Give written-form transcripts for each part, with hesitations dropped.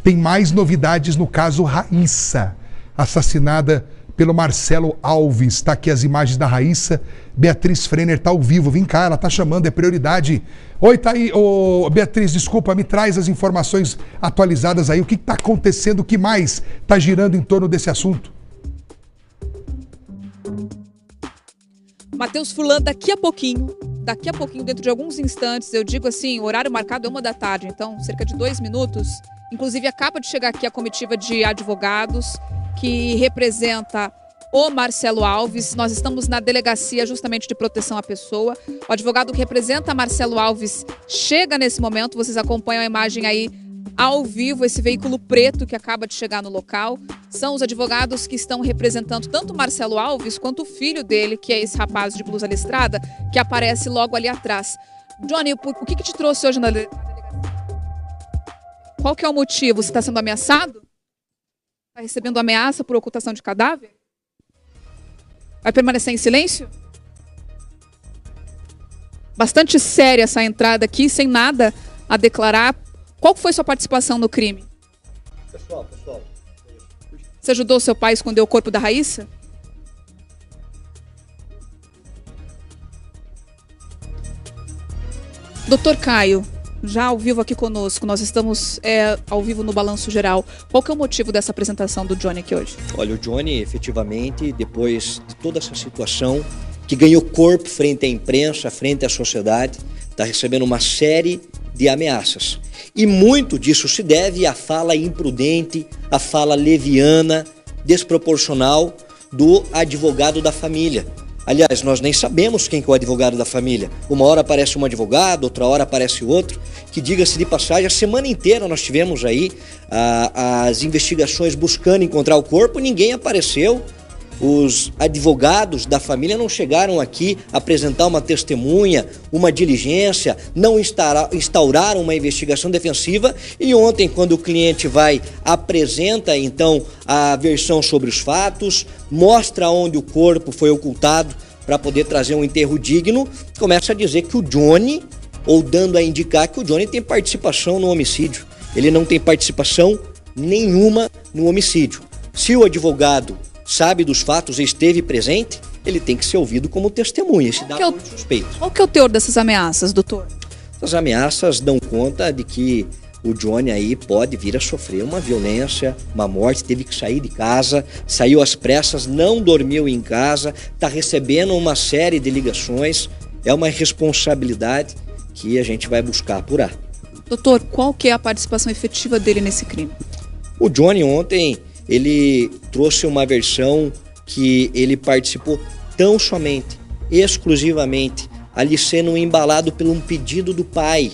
Tem mais novidades no caso Raíssa, assassinada pelo Marcelo Alves. Está aqui as imagens da Raíssa. Beatriz Frenner está ao vivo. Vem cá, ela está chamando, é prioridade. Oi, tá aí. Ô, Beatriz, desculpa, me traz as informações atualizadas aí. O que está acontecendo? O que mais está girando em torno desse assunto? Matheus Furlan, daqui a pouquinho, dentro de alguns instantes, eu digo assim, o horário marcado é 1 da tarde, então cerca de 2 minutos. Inclusive, acaba de chegar aqui a comitiva de advogados que representa o Marcelo Alves. Nós estamos na delegacia justamente de proteção à pessoa. O advogado que representa Marcelo Alves chega nesse momento. Vocês acompanham a imagem aí ao vivo, esse veículo preto que acaba de chegar no local. São os advogados que estão representando tanto o Marcelo Alves quanto o filho dele, que é esse rapaz de blusa listrada, que aparece logo ali atrás. Johnny, o que te trouxe hoje na delegacia? Qual que é o motivo? Você está sendo ameaçado? Está recebendo ameaça por ocultação de cadáver? Vai permanecer em silêncio? Bastante séria essa entrada aqui, sem nada a declarar. Qual foi sua participação no crime? Pessoal. Você ajudou seu pai a esconder o corpo da Raíssa? Doutor Caio, já ao vivo aqui conosco, nós estamos ao vivo no Balanço Geral. Qual que é o motivo dessa apresentação do Johnny aqui hoje? Olha, o Johnny, efetivamente, depois de toda essa situação, que ganhou corpo frente à imprensa, frente à sociedade, está recebendo uma série de ameaças. E muito disso se deve à fala imprudente, à fala leviana, desproporcional do advogado da família. Aliás, nós nem sabemos quem que é o advogado da família. Uma hora aparece um advogado, outra hora aparece outro, que, diga-se de passagem, a semana inteira nós tivemos aí as investigações buscando encontrar o corpo, ninguém apareceu. Os advogados da família não chegaram aqui a apresentar uma testemunha, uma diligência, não instauraram uma investigação defensiva. E ontem, quando o cliente apresenta então a versão sobre os fatos, mostra onde o corpo foi ocultado para poder trazer um enterro digno, começa a dizer que o Johnny, ou dando a indicar que o Johnny tem participação no homicídio. Ele não tem participação nenhuma no homicídio. Se o advogado sabe dos fatos e esteve presente, ele tem que ser ouvido como testemunha, se dá muito suspeito. Qual que é o teor dessas ameaças, doutor? Essas ameaças dão conta de que o Johnny aí pode vir a sofrer uma violência, uma morte, teve que sair de casa, saiu às pressas, não dormiu em casa, está recebendo uma série de ligações, é uma responsabilidade que a gente vai buscar apurar. Doutor, qual que é a participação efetiva dele nesse crime? O Johnny ontem, ele trouxe uma versão que ele participou tão somente, exclusivamente, ali sendo embalado por um pedido do pai,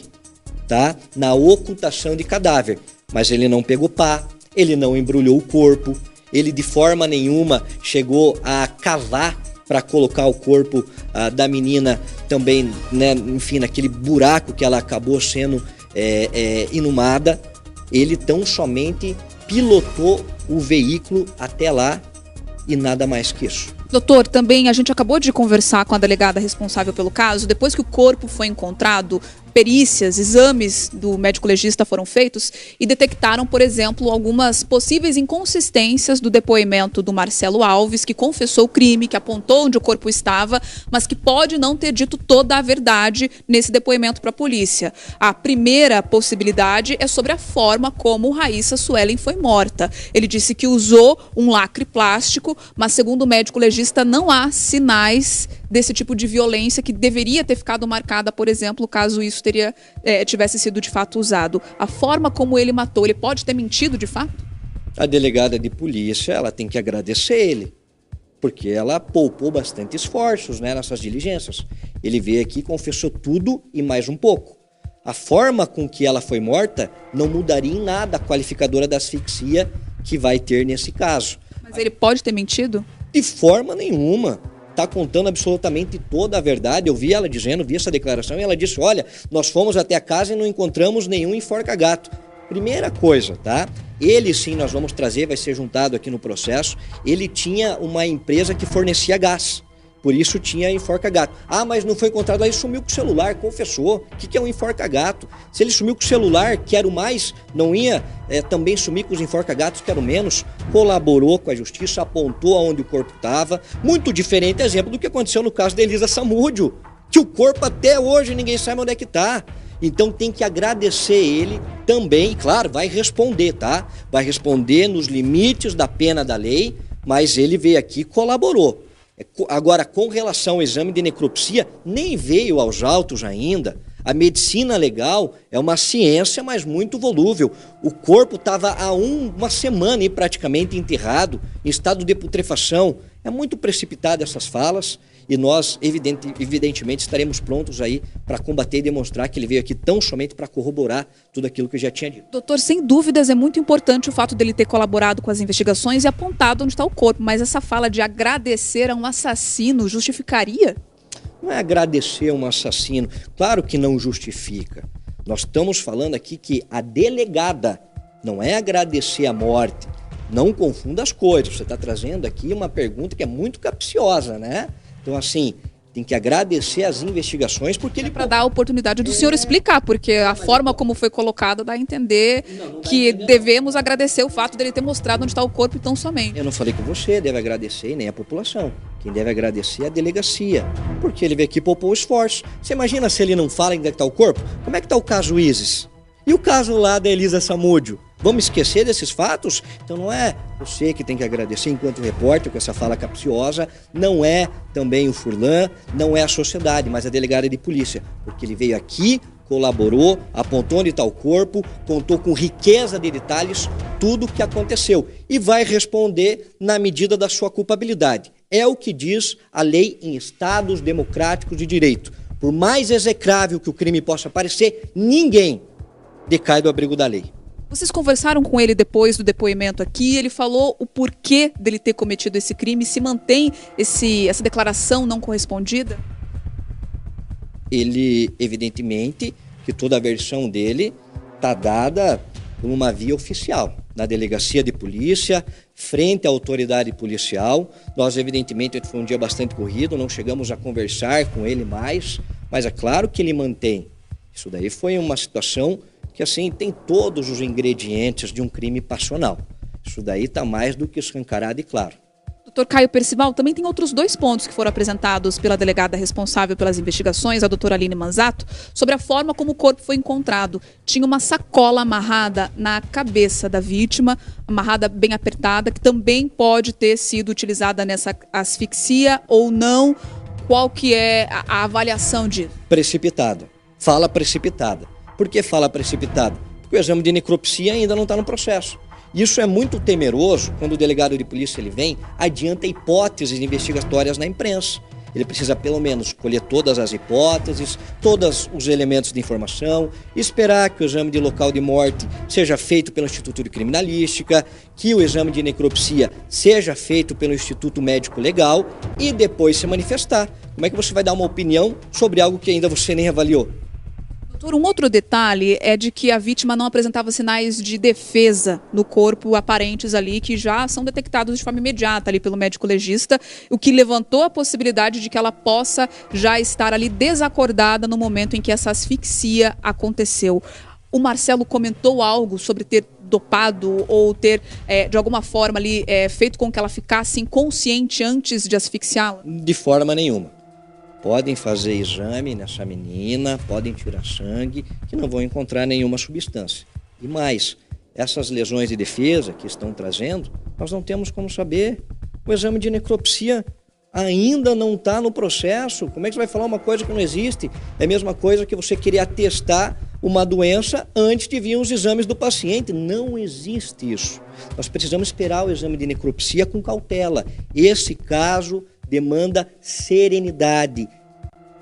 tá? Na ocultação de cadáver. Mas ele não pegou pá, ele não embrulhou o corpo, ele de forma nenhuma chegou a cavar para colocar o corpo da menina também, né, enfim, naquele buraco que ela acabou sendo inumada. Ele tão somente pilotou o veículo até lá e nada mais que isso. Doutor, também a gente acabou de conversar com a delegada responsável pelo caso. Depois que o corpo foi encontrado, perícias, exames do médico legista foram feitos e detectaram, por exemplo, algumas possíveis inconsistências do depoimento do Marcelo Alves, que confessou o crime, que apontou onde o corpo estava, mas que pode não ter dito toda a verdade nesse depoimento para a polícia. A primeira possibilidade é sobre a forma como Raíssa Suelen foi morta. Ele disse que usou um lacre plástico, mas segundo o médico legista não há sinais desse tipo de violência que deveria ter ficado marcada, por exemplo, caso isso tivesse sido de fato usado. A forma como ele matou, ele pode ter mentido de fato? A delegada de polícia, ela tem que agradecer ele, porque ela poupou bastante esforços, né, nessas diligências. Ele veio aqui e confessou tudo e mais um pouco. A forma com que ela foi morta não mudaria em nada a qualificadora da asfixia que vai ter nesse caso. Mas ele pode ter mentido? De forma nenhuma. Está contando absolutamente toda a verdade. Eu vi ela dizendo, vi essa declaração e ela disse, olha, nós fomos até a casa e não encontramos nenhum enforca-gato. Primeira coisa, tá? Ele sim, nós vamos trazer, vai ser juntado aqui no processo, ele tinha uma empresa que fornecia gás. Por isso tinha enforca-gato. Ah, mas não foi encontrado, aí sumiu com o celular, confessou. O que é um enforca-gato? Se ele sumiu com o celular, quero mais, não ia também sumir com os enforca-gatos, quero menos. Colaborou com a justiça, apontou aonde o corpo estava. Muito diferente exemplo do que aconteceu no caso da Elisa Samúdio, que o corpo até hoje ninguém sabe onde é que está. Então tem que agradecer ele também, claro, vai responder, tá? Vai responder nos limites da pena da lei, mas ele veio aqui e colaborou. Agora, com relação ao exame de necropsia, nem veio aos autos ainda. A medicina legal é uma ciência, mas muito volúvel. O corpo estava há uma semana praticamente enterrado, em estado de putrefação. É muito precipitado essas falas e nós, evidentemente, estaremos prontos aí para combater e demonstrar que ele veio aqui tão somente para corroborar tudo aquilo que eu já tinha dito. Doutor, sem dúvidas é muito importante o fato dele ter colaborado com as investigações e apontado onde está o corpo, mas essa fala de agradecer a um assassino justificaria? Não é agradecer um assassino, claro que não justifica. Nós estamos falando aqui que a delegada não é agradecer a morte. Não confunda as coisas, você está trazendo aqui uma pergunta que é muito capciosa, né? Então, assim, tem que agradecer as investigações porque ele... Para dar a oportunidade do senhor explicar, porque a forma como foi colocada dá a entender que devemos agradecer o fato dele ter mostrado onde está o corpo e tão somente. Eu não falei que você deve agradecer, nem a população. Quem deve agradecer é a delegacia, porque ele veio aqui e poupou esforço. Você imagina se ele não fala onde é que está o corpo? Como é que está o caso Isis? E o caso lá da Elisa Samúdio? Vamos esquecer desses fatos? Então não é você que tem que agradecer enquanto repórter com essa fala capciosa, não é também o Furlan, não é a sociedade, mas a delegada de polícia, porque ele veio aqui, colaborou, apontou onde está o corpo, contou com riqueza de detalhes tudo o que aconteceu e vai responder na medida da sua culpabilidade. É o que diz a lei em estados democráticos de direito. Por mais execrável que o crime possa parecer, ninguém decai do abrigo da lei. Vocês conversaram com ele depois do depoimento aqui, ele falou o porquê dele ter cometido esse crime, se mantém essa declaração não correspondida? Ele, evidentemente, que toda a versão dele está dada por uma via oficial, na delegacia de polícia, frente à autoridade policial. Nós, evidentemente, foi um dia bastante corrido, não chegamos a conversar com ele mais, mas é claro que ele mantém. Isso daí foi uma situação que, assim, tem todos os ingredientes de um crime passional. Isso daí está mais do que escancarado e claro. Doutor Caio Percival, também tem outros 2 pontos que foram apresentados pela delegada responsável pelas investigações, a doutora Aline Manzato, sobre a forma como o corpo foi encontrado. Tinha uma sacola amarrada na cabeça da vítima, amarrada bem apertada, que também pode ter sido utilizada nessa asfixia ou não. Qual que é a avaliação disso? Precipitada. Fala precipitada. Por que fala precipitada? Porque o exame de necropsia ainda não está no processo. Isso é muito temeroso quando o delegado de polícia ele vem, adianta hipóteses investigatórias na imprensa. Ele precisa pelo menos colher todas as hipóteses, todos os elementos de informação, esperar que o exame de local de morte seja feito pelo Instituto de Criminalística, que o exame de necropsia seja feito pelo Instituto Médico Legal e depois se manifestar. Como é que você vai dar uma opinião sobre algo que ainda você nem avaliou? Doutor, um outro detalhe é de que a vítima não apresentava sinais de defesa no corpo aparentes ali, que já são detectados de forma imediata ali pelo médico legista, o que levantou a possibilidade de que ela possa já estar ali desacordada no momento em que essa asfixia aconteceu. O Marcelo comentou algo sobre ter dopado ou ter, de alguma forma ali, feito com que ela ficasse inconsciente antes de asfixiá-la? De forma nenhuma. Podem fazer exame nessa menina, podem tirar sangue, que não vão encontrar nenhuma substância. E mais, essas lesões de defesa que estão trazendo, nós não temos como saber. O exame de necropsia ainda não está no processo. Como é que você vai falar uma coisa que não existe? É a mesma coisa que você querer atestar uma doença antes de vir os exames do paciente. Não existe isso. Nós precisamos esperar o exame de necropsia com cautela. Esse caso demanda serenidade,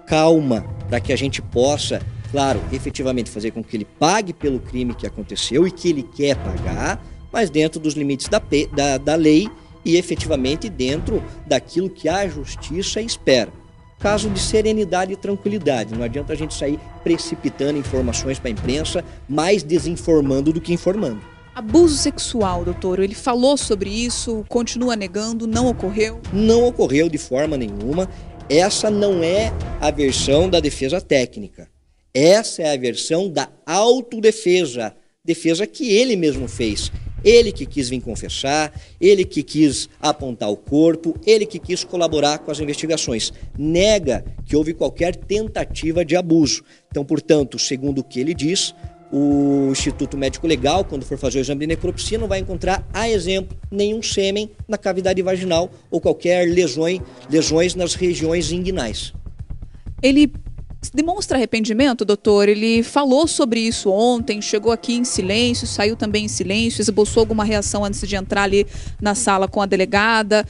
calma, para que a gente possa, claro, efetivamente fazer com que ele pague pelo crime que aconteceu e que ele quer pagar, mas dentro dos limites da lei e efetivamente dentro daquilo que a justiça espera. Caso de serenidade e tranquilidade, não adianta a gente sair precipitando informações para a imprensa, mais desinformando do que informando. Abuso sexual, doutor, ele falou sobre isso, continua negando, não ocorreu? Não ocorreu de forma nenhuma. essa não é a versão da defesa técnica. Essa é a versão da autodefesa, defesa que ele mesmo fez. Ele que quis vir confessar, ele que quis apontar o corpo, ele que quis colaborar com as investigações. Nega que houve qualquer tentativa de abuso. Então, portanto, segundo o que ele diz, o Instituto Médico Legal, quando for fazer o exame de necropsia, não vai encontrar, a exemplo, nenhum sêmen na cavidade vaginal ou qualquer lesões nas regiões inguinais. Ele demonstra arrependimento, doutor? Ele falou sobre isso ontem, chegou aqui em silêncio, saiu também em silêncio, esboçou alguma reação antes de entrar ali na sala com a delegada,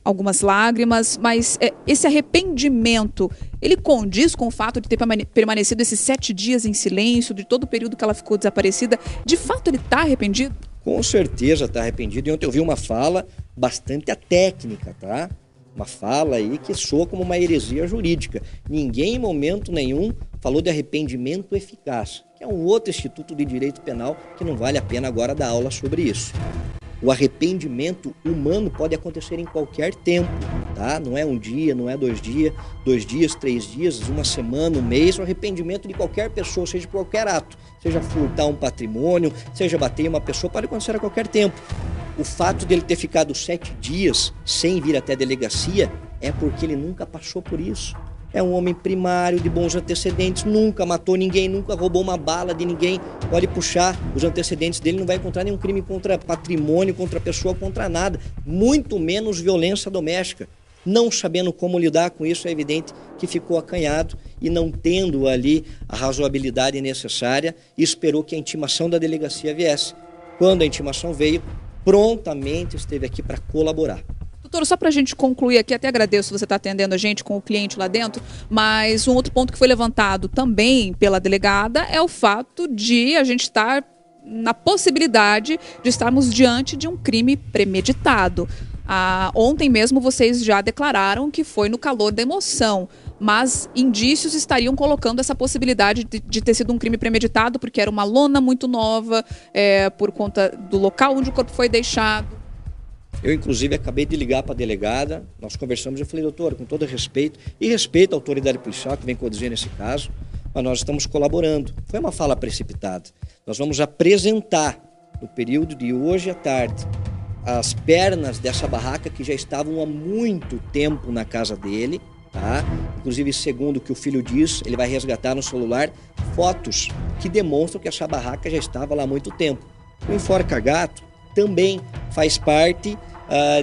algumas lágrimas, mas esse arrependimento, ele condiz com o fato de ter permanecido esses 7 dias em silêncio, de todo o período que ela ficou desaparecida? De fato, ele está arrependido? Com certeza está arrependido. E ontem eu vi uma fala bastante atécnica, tá? Uma fala aí que soa como uma heresia jurídica. Ninguém, em momento nenhum, falou de arrependimento eficaz, que é um outro instituto de direito penal que não vale a pena agora dar aula sobre isso. O arrependimento humano pode acontecer em qualquer tempo, tá? Não é um dia, não é 2 dias, 2 dias, 3 dias, uma semana, um mês. O arrependimento de qualquer pessoa, seja por qualquer ato, seja furtar um patrimônio, seja bater em uma pessoa, pode acontecer a qualquer tempo. O fato dele ter ficado 7 dias sem vir até a delegacia é porque ele nunca passou por isso. É um homem primário, de bons antecedentes, nunca matou ninguém, nunca roubou uma bala de ninguém. Pode puxar os antecedentes dele, não vai encontrar nenhum crime contra patrimônio, contra pessoa, contra nada. Muito menos violência doméstica. Não sabendo como lidar com isso, é evidente que ficou acanhado e não tendo ali a razoabilidade necessária, esperou que a intimação da delegacia viesse. Quando a intimação veio, prontamente esteve aqui para colaborar. Doutor, só para a gente concluir aqui, até agradeço você estar atendendo a gente com o cliente lá dentro, mas um outro ponto que foi levantado também pela delegada é o fato de a gente estar na possibilidade de estarmos diante de um crime premeditado. Ontem mesmo vocês já declararam que foi no calor da emoção, mas indícios estariam colocando essa possibilidade de ter sido um crime premeditado, porque era uma lona muito nova, por conta do local onde o corpo foi deixado. Eu, inclusive, acabei de ligar para a delegada, nós conversamos, eu falei, doutora, com todo respeito, e respeito à autoridade policial que vem conduzindo esse caso, mas nós estamos colaborando. Foi uma fala precipitada. Nós vamos apresentar, no período de hoje à tarde, as pernas dessa barraca que já estavam há muito tempo na casa dele, tá? Inclusive, segundo o que o filho diz, ele vai resgatar no celular fotos que demonstram que essa barraca já estava lá há muito tempo. O enforca-gato também faz parte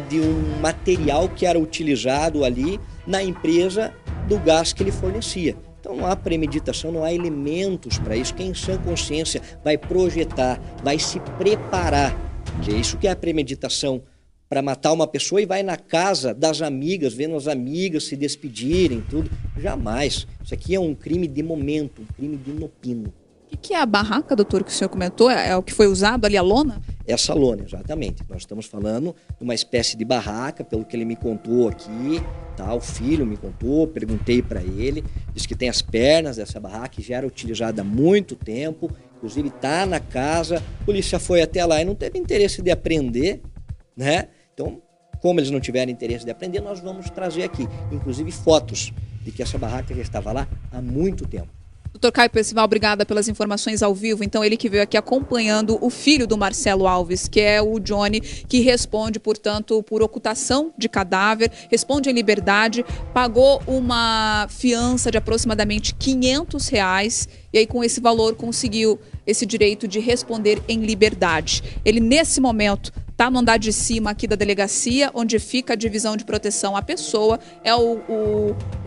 de um material que era utilizado ali na empresa do gás que ele fornecia. Então não há premeditação, não há elementos para isso. Quem em sã consciência vai projetar, vai se preparar, que é isso que é a premeditação, para matar uma pessoa e vai na casa das amigas, vendo as amigas se despedirem, tudo. Jamais. Isso aqui é um crime de momento, um crime de inopino. O que é a barraca, doutor, que o senhor comentou? É o que foi usado ali, a lona? Essa lona, exatamente. Nós estamos falando de uma espécie de barraca, pelo que ele me contou aqui, tá? O filho me contou, perguntei para ele, disse que tem as pernas dessa barraca, que já era utilizada há muito tempo, inclusive está na casa, a polícia foi até lá e não teve interesse de apreender, né? Então, como eles não tiveram interesse de aprender, nós vamos trazer aqui, inclusive fotos de que essa barraca já estava lá há muito tempo. Doutor Caio Percival, obrigada pelas informações ao vivo. Então, ele que veio aqui acompanhando o filho do Marcelo Alves, que é o Johnny, que responde, portanto, por ocultação de cadáver, responde em liberdade, pagou uma fiança de aproximadamente R$500 e aí com esse valor conseguiu esse direito de responder em liberdade. Ele, nesse momento, está no andar de cima aqui da delegacia, onde fica a divisão de proteção à pessoa,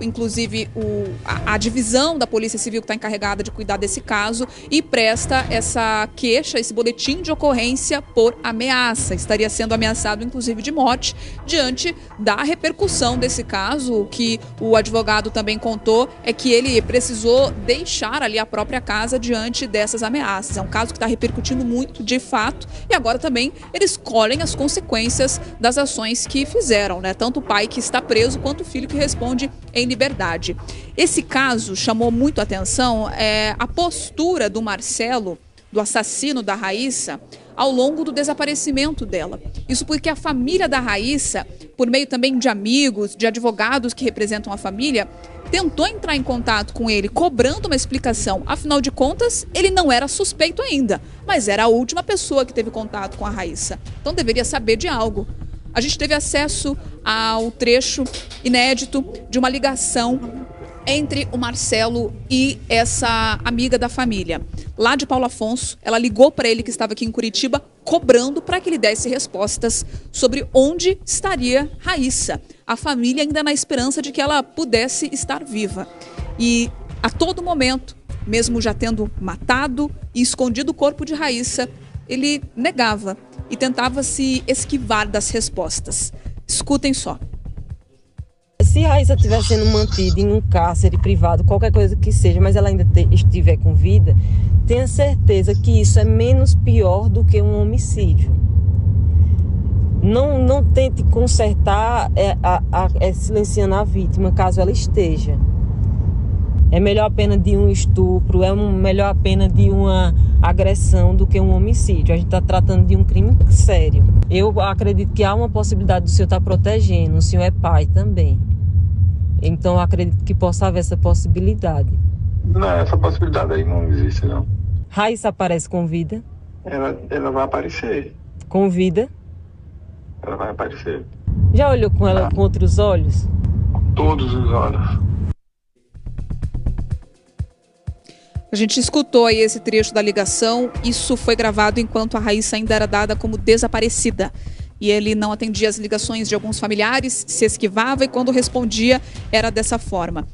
inclusive a divisão da Polícia Civil que está encarregada de cuidar desse caso e presta essa queixa, esse boletim de ocorrência por ameaça. Estaria sendo ameaçado, inclusive, de morte, diante da repercussão desse caso. O que o advogado também contou é que ele precisou deixar ali a própria casa diante dessas ameaças. É um caso que está repercutindo muito, de fato, e agora também eles colhem as consequências das ações que fizeram, né? Tanto o pai que está preso quanto o filho que responde em liberdade. Esse caso chamou muito a atenção, a postura do Marcelo, do assassino da Raíssa, ao longo do desaparecimento dela. Isso porque a família da Raíssa, por meio também de amigos, de advogados que representam a família, tentou entrar em contato com ele, cobrando uma explicação. Afinal de contas, ele não era suspeito ainda, mas era a última pessoa que teve contato com a Raíssa. Então deveria saber de algo. A gente teve acesso ao trecho inédito de uma ligação entre o Marcelo e essa amiga da família. Lá de Paulo Afonso, ela ligou para ele que estava aqui em Curitiba, cobrando para que ele desse respostas sobre onde estaria Raíssa. A família ainda na esperança de que ela pudesse estar viva. E a todo momento, mesmo já tendo matado e escondido o corpo de Raíssa, ele negava e tentava se esquivar das respostas. Escutem só. Se Raíssa estiver sendo mantida em um cárcere privado, qualquer coisa que seja, mas ela ainda estiver com vida, tenha certeza que isso é menos pior do que um homicídio. Não tente consertar silenciando a vítima, caso ela esteja. É melhor a pena de um estupro, melhor a pena de uma agressão do que um homicídio. A gente está tratando de um crime sério. Eu acredito que há uma possibilidade do senhor estar protegendo, o senhor é pai também. Então eu acredito que possa haver essa possibilidade. Não, essa possibilidade aí não existe, não. Raíssa aparece com vida? Ela vai aparecer. Com vida? Ela vai aparecer. Já olhou com ela com outros olhos? Todos os olhos. A gente escutou aí esse trecho da ligação. Isso foi gravado enquanto a Raíssa ainda era dada como desaparecida. E ele não atendia as ligações de alguns familiares, se esquivava e quando respondia era dessa forma.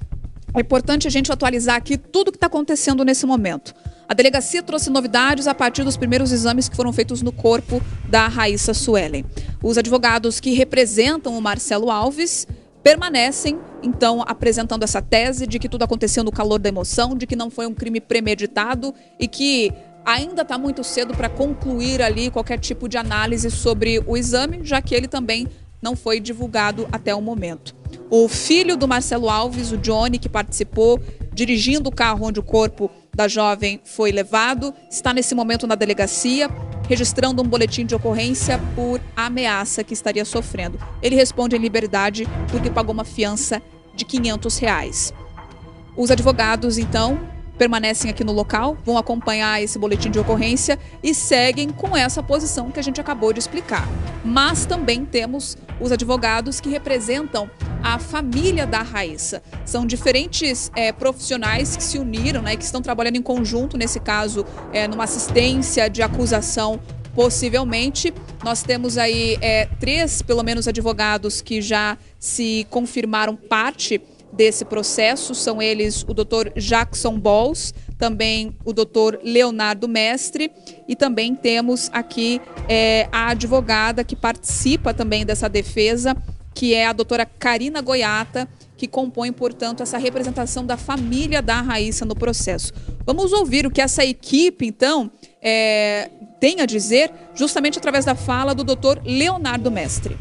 É importante a gente atualizar aqui tudo o que está acontecendo nesse momento. A delegacia trouxe novidades a partir dos primeiros exames que foram feitos no corpo da Raíssa Suelen. Os advogados que representam o Marcelo Alves permanecem, então, apresentando essa tese de que tudo aconteceu no calor da emoção, de que não foi um crime premeditado e que ainda está muito cedo para concluir ali qualquer tipo de análise sobre o exame, já que ele também não foi divulgado até o momento. O filho do Marcelo Alves, o Johnny, que participou dirigindo o carro onde o corpo da jovem foi levado, está nesse momento na delegacia, registrando um boletim de ocorrência por ameaça que estaria sofrendo. Ele responde em liberdade porque pagou uma fiança de R$500. Os advogados, então, permanecem aqui no local, vão acompanhar esse boletim de ocorrência e seguem com essa posição que a gente acabou de explicar. Mas também temos os advogados que representam a família da Raíssa. São diferentes profissionais que se uniram, que estão trabalhando em conjunto, nesse caso, numa assistência de acusação, possivelmente. Nós temos aí 3, pelo menos, advogados que já se confirmaram parte desse processo. São eles o Dr. Jackson Balls, também o Dr. Leonardo Mestre e também temos aqui a advogada que participa também dessa defesa, que é a doutora Karina Goiata, que compõe, portanto, essa representação da família da Raíssa no processo. Vamos ouvir o que essa equipe, então, tem a dizer, justamente através da fala do Dr. Leonardo Mestre.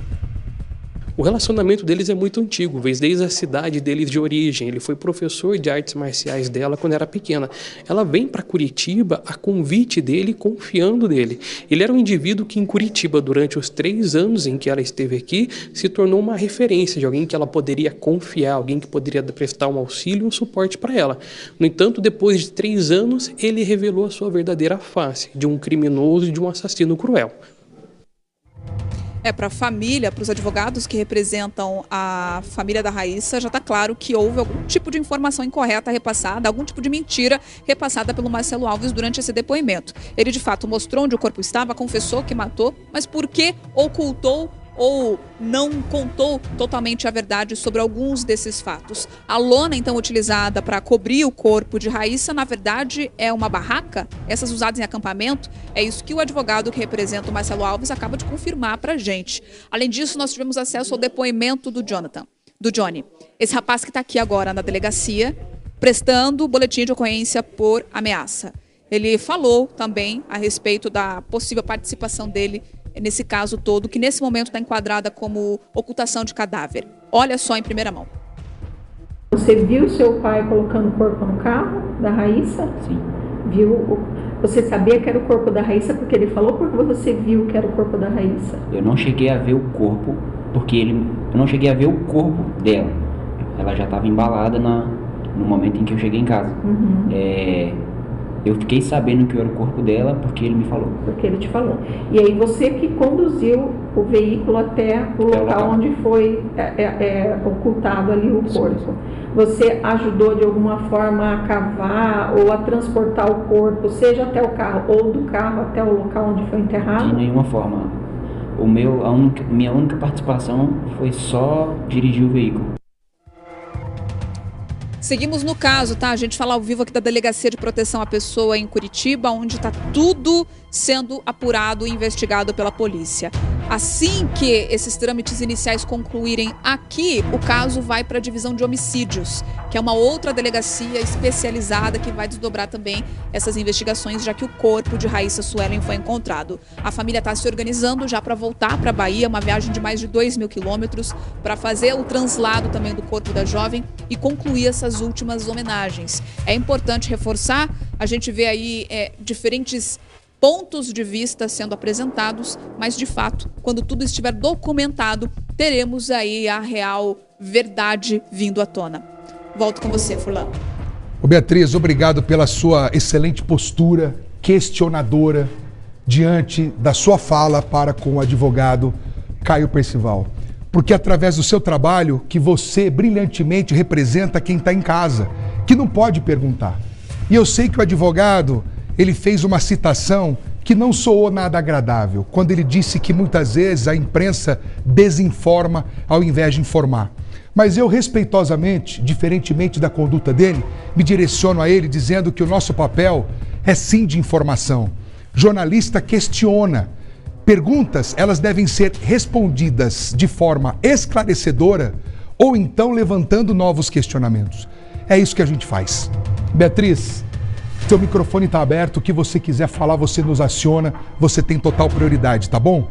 O relacionamento deles é muito antigo, desde a cidade deles de origem. Ele foi professor de artes marciais dela quando era pequena. Ela vem para Curitiba a convite dele, confiando nele. Ele era um indivíduo que em Curitiba, durante os 3 anos em que ela esteve aqui, se tornou uma referência de alguém que ela poderia confiar, alguém que poderia prestar um auxílio, um suporte para ela. No entanto, depois de 3 anos, ele revelou a sua verdadeira face, de um criminoso e de um assassino cruel. Para a família, para os advogados que representam a família da Raíssa, já está claro que houve algum tipo de informação incorreta repassada, algum tipo de mentira repassada pelo Marcelo Alves durante esse depoimento. Ele, de fato, mostrou onde o corpo estava, confessou que matou, mas por que ocultou ou não contou totalmente a verdade sobre alguns desses fatos? A lona, então, utilizada para cobrir o corpo de Raíssa, na verdade, é uma barraca? Essas usadas em acampamento? É isso que o advogado que representa o Marcelo Alves acaba de confirmar para a gente. Além disso, nós tivemos acesso ao depoimento do Johnny. Esse rapaz que está aqui agora na delegacia, prestando o boletim de ocorrência por ameaça. Ele falou também a respeito da possível participação dele nesse caso todo, que nesse momento está enquadrada como ocultação de cadáver. Olha só em primeira mão. Você viu seu pai colocando o corpo no carro da Raíssa? Sim. Viu Você sabia que era o corpo da Raíssa porque ele falou, porque você viu que era o corpo da Raíssa? Eu não cheguei a ver o corpo, porque eu não cheguei a ver o corpo dela. Ela já estava embalada no momento em que eu cheguei em casa. Eu fiquei sabendo que era o corpo dela porque ele me falou. Porque ele te falou. E aí você que conduziu o veículo até o local onde foi ocultado ali o corpo. Você ajudou de alguma forma a cavar ou a transportar o corpo, seja até o carro ou do carro até o local onde foi enterrado? De nenhuma forma. Minha única participação foi só dirigir o veículo. Seguimos no caso, tá? A gente fala ao vivo aqui da Delegacia de Proteção à Pessoa em Curitiba, onde está tudo sendo apurado e investigado pela polícia. Assim que esses trâmites iniciais concluírem aqui, o caso vai para a Divisão de Homicídios, que é uma outra delegacia especializada que vai desdobrar também essas investigações, já que o corpo de Raíssa Suelen foi encontrado. A família está se organizando já para voltar para a Bahia, uma viagem de mais de 2.000 quilômetros, para fazer o translado também do corpo da jovem e concluir essas últimas homenagens. É importante reforçar, a gente vê aí diferentes pontos de vista sendo apresentados, mas de fato, quando tudo estiver documentado, teremos aí a real verdade vindo à tona. Volto com você, Furlan. Beatriz, obrigado pela sua excelente postura questionadora diante da sua fala para com o advogado Caio Percival. Porque através do seu trabalho que você brilhantemente representa quem está em casa, que não pode perguntar. E eu sei que o advogado, ele fez uma citação que não soou nada agradável, quando ele disse que muitas vezes a imprensa desinforma ao invés de informar. Mas eu, respeitosamente, diferentemente da conduta dele, me direciono a ele dizendo que o nosso papel é sim de informação. Jornalista questiona. Perguntas, elas devem ser respondidas de forma esclarecedora ou então levantando novos questionamentos. É isso que a gente faz. Beatriz, seu microfone está aberto, o que você quiser falar, você nos aciona, você tem total prioridade, tá bom?